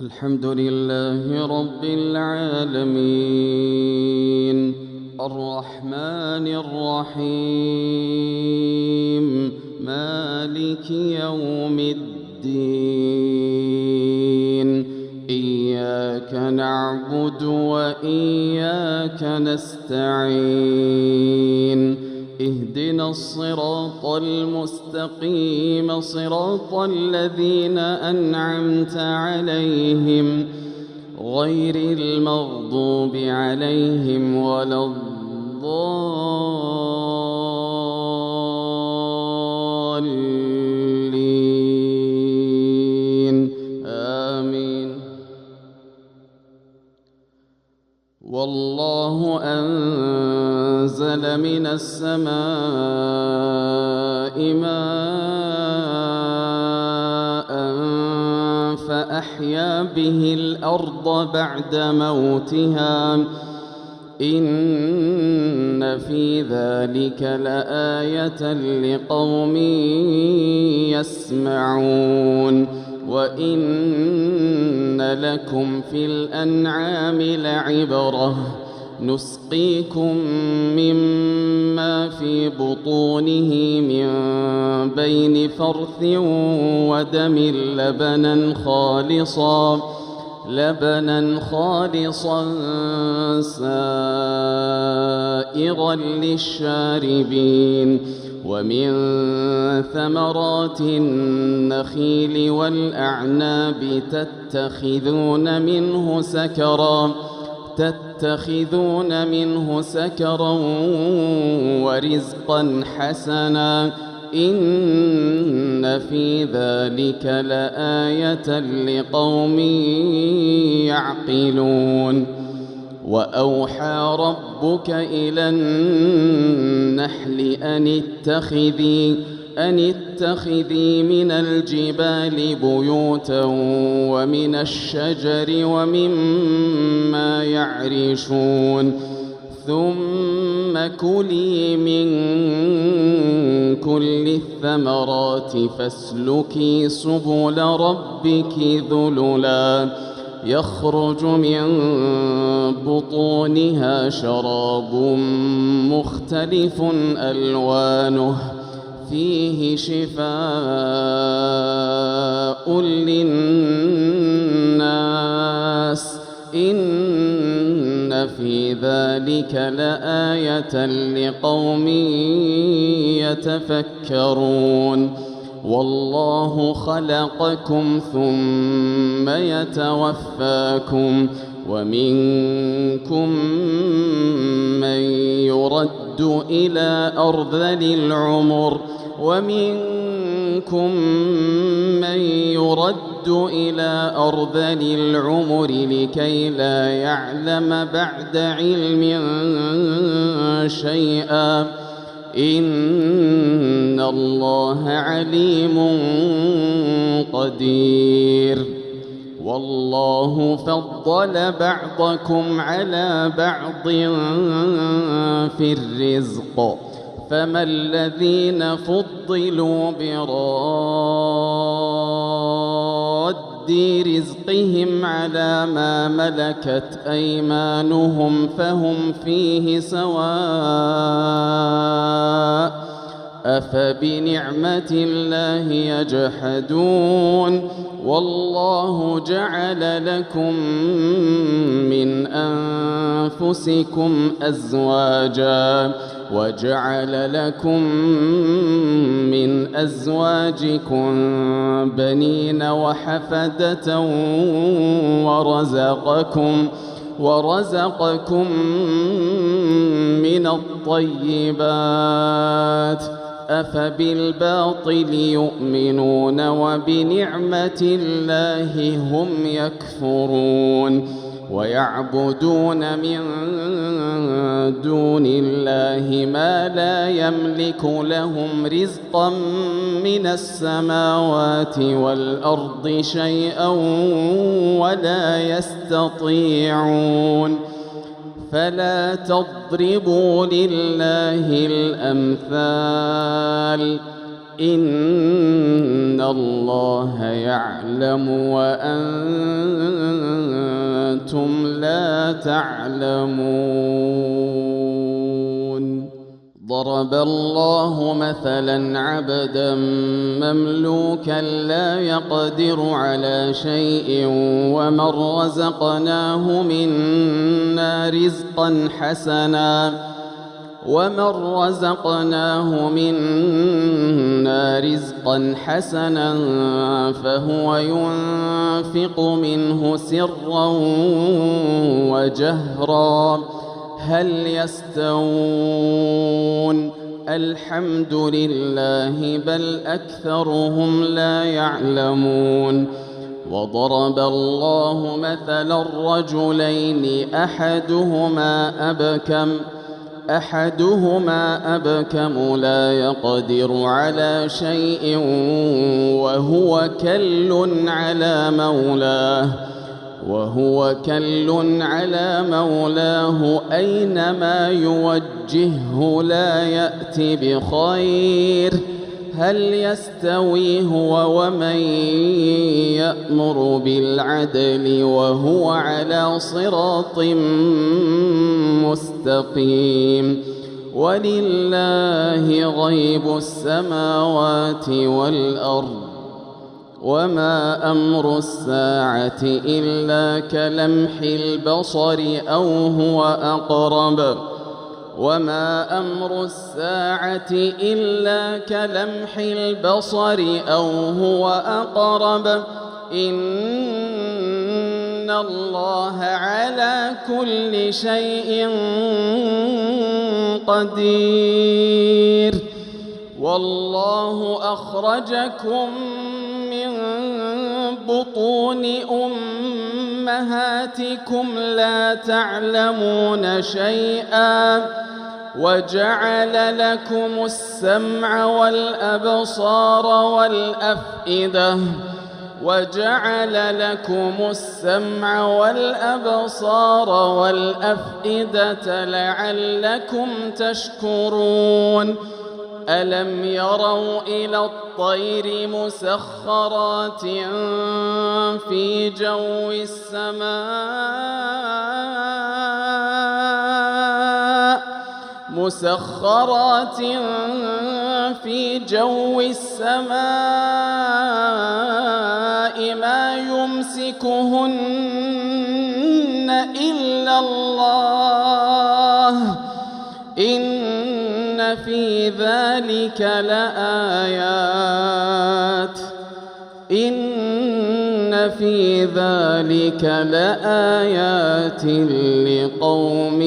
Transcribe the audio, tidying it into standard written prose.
الحمد لله رب العالمين الرحمن الرحيم مالك يوم الدين إياك نعبد وإياك نستعين اهدنا الصراط المستقيم صراط الذين أنعمت عليهم غير المغضوب عليهم ولا الضالين آمين. والله أنزل من السماء ماء فأحيا به الأرض بعد موتها إن في ذلك لآية لقوم يسمعون. وإن لكم في الأنعام لعبرة نسقيكم مما في بطونه من بين فرث ودم لبنا خالصا سائغا للشاربين ومن ثمرات النخيل والأعناب تتخذون منه سكرا ورزقا حسنا إن في ذلك لآية لقوم يعقلون. وأوحى ربك إلى النحل أن اتخذي من الجبال بيوتا ومن الشجر ومما يعرشون ثم كلي من كل الثمرات فاسلكي سبل ربك ذللا يخرج من بطونها شراب مختلف ألوانه فيه شفاء للناس إن في ذلك لآية لقوم يتفكرون. والله خلقكم ثم يتوفاكم ومنكم من يرد إلى أرذل العمر لكي لا يعلم بعد علم شيئا إن الله عليم قدير. والله فضل بعضكم على بعض في الرزق فما الذين فضلوا براد رزقهم على ما ملكت أيمانهم فهم فيه سواء أفبنعمة الله يجحدون. والله جعل لكم من أنفسكم أزواجا وجعل لكم من أزواجكم بنين وحفدة ورزقكم من الطيبات أفبالباطل يؤمنون وبنعمة الله هم يكفرون. ويعبدون من دون الله ما لا يملك لهم رزقا من السماوات والأرض شيئا ولا يستطيعون. فلا تضربوا لله الأمثال إن الله يعلم وأنتم لا تعلمون. ضرب الله مثلا عبدا مملوكا لا يقدر على شيء ومن رزقناه منا رزقا حسنا فهو ينفق منه سرا وجهرا هل يستوون؟ الحمد لله بل أكثرهم لا يعلمون. وضرب الله مثلا رجلين أحدهما أبكم لا يقدر على شيء وهو كل على مولاه أينما يوجهه لا يأت بخير هل يستوي هو ومن يأمر بالعدل وهو على صراط مستقيم. ولله غيب السماوات والأرض وما أمر الساعة إلا كلمح البصر أو هو أقرب إن الله على كل شيء قدير. والله أخرجكم من بطون أمهاتكم لا تعلمون شيئا وجعل لكم السمع والأبصار والأفئدة لعلكم تشكرون. ألم يروا إلى الطير مسخرات في جو السماء ما يمسكهن إلا الله إن في ذلك لآيات لقوم